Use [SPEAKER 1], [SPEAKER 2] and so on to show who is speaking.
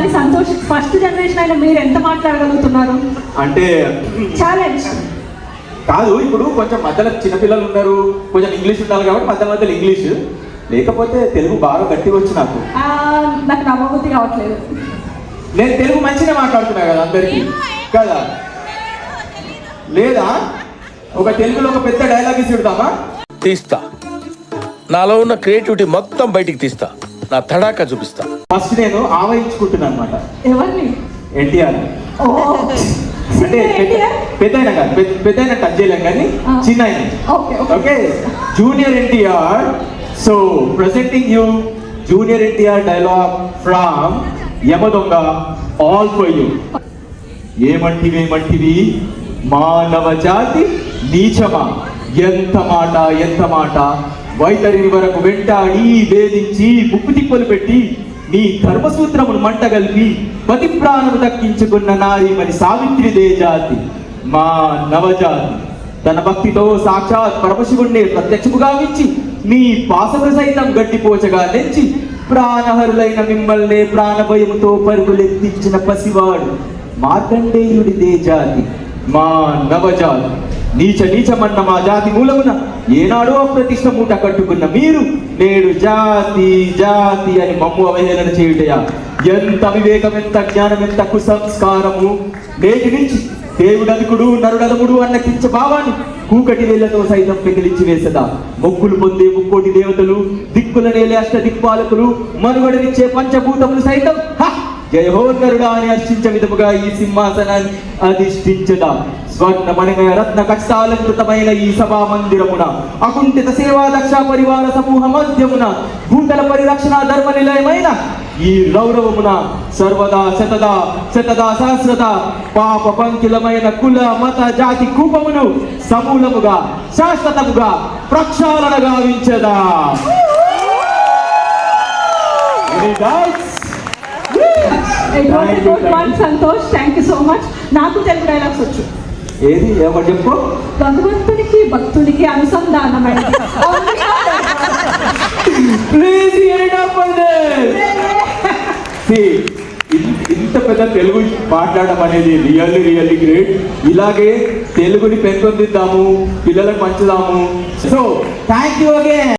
[SPEAKER 1] మరి Santosh first generation అయినా మీరు ఎంత మాట్లాడగలుగుతున్నారు?
[SPEAKER 2] అంటే
[SPEAKER 1] ఛాలెంజ్
[SPEAKER 2] కాదు, ఇప్పుడు కొంచెం మధ్యలో చిన్నపిల్లలు ఉన్నారు, కొంచెం ఇంగ్లీష్ ఉండాలి కాబట్టి మధ్యలో ఇంగ్లీష్, లేకపోతే తెలుగు బాగా గట్టిగా వచ్చి నాకు
[SPEAKER 1] నమ్మబుద్ధి కావట్లేదు.
[SPEAKER 2] నేను తెలుగు మంచిగా మాట్లాడుతున్నా కదా అందరికీ కదా, లేదా ఒక తెలుగులో ఒక పెద్ద డైలాగ్ ఇచ్చి పెడతామా?
[SPEAKER 3] తీస్తా, నాలో ఉన్న క్రియేటివిటీ మొత్తం బయటికి తీస్తా, నా తడాకా చూపిస్తా.
[SPEAKER 2] ఫస్ట్ నేను ఆవహించుకుంటున్నా అనమాట.
[SPEAKER 1] ఎవరిని?
[SPEAKER 2] ఎన్టీఆర్. అంటే పెద్ద అయినా టచ్ చేయలేం కానీ చిన్న okay, junior NTR. So presenting you junior NTR dialogue from Yamadonga, all for you. ఏమంటివి మానవ జాతి నీచమా, ఎంత మాట వైతరిని వరకు వెంటాడి వేధించి ముప్పు తిప్పలు పెట్టి నీ ధర్మసూత్రమును మంటగల్పి పతి ప్రాణము దక్కించుకున్న నారీమణి సావిత్రిదే జాతి మా నవజాతి. తన భక్తితో సాక్షాత్ పరమశివుణ్ణి ప్రత్యక్షముగా గావించి నీ పాసము సైతం గడ్డిపోచగా నెంచి ప్రాణహరులైన మిమ్మల్నే ప్రాణభయముతో పరుగులెత్తించిన పసివాడు మార్కండేయుడిదే జాతి మా నవజాతి. నీచమన్న మా జాతి మూలమున ఏనాడో అప్రతిష్ట మూట కట్టుకున్న మీరు నేడు జాతి అని మమ్ము అవహేళన చేయుటయా? ఎంత వివేకం, ఎంత జ్ఞానం, ఎంత కుసంస్కారము! నేటి నుంచి దేవుడనుకుడు నరుడదముడు అన్న కించ భావాన్ని కూకటి వేళ్లతో సైతం పెకిలించి వేసదా? మొక్కులు పొందే ముక్కోటి దేవతలు, దిక్కుల నేలే అష్ట దిక్పాలకులు, మనుగడనిచ్చే పంచభూతములు సైతం జయహోన్నరుడా అని హర్షించ విధముగా ఈ సింహాసనాన్ని అధిష్ఠించదా? స్వర్ణ మణిమయ రత్న కక్షాలంకృతమైన ఈ సభా మందిరమున అకుంఠిత సేవా దక్ష పరివార సమూహ మధ్యమున భూతల పరిరక్షణ ధర్మ నిలయమైన ఈ రౌరవమున సర్వదా శతదా సహస్రత పాప పంకిలమైన కుల మత జాతి కూపమును సమూలముగా శాశ్వతముగా ప్రక్షాళన గావించదా?
[SPEAKER 1] Santosh, thank you so much. నాకు తెలుగు డైలాగ్స్ వచ్చు.
[SPEAKER 2] ఏది ఏమని చెప్పు?
[SPEAKER 1] భగవంతునికి భక్తునికి అనుసంధానమైన
[SPEAKER 2] ఇంత పెద్ద తెలుగు మాట్లాడడం అనేది రియల్లీ గ్రేట్. ఇలాగే తెలుగుని పెంపొందిద్దాము, పిల్లలకు పంచుదాము. So thank you again.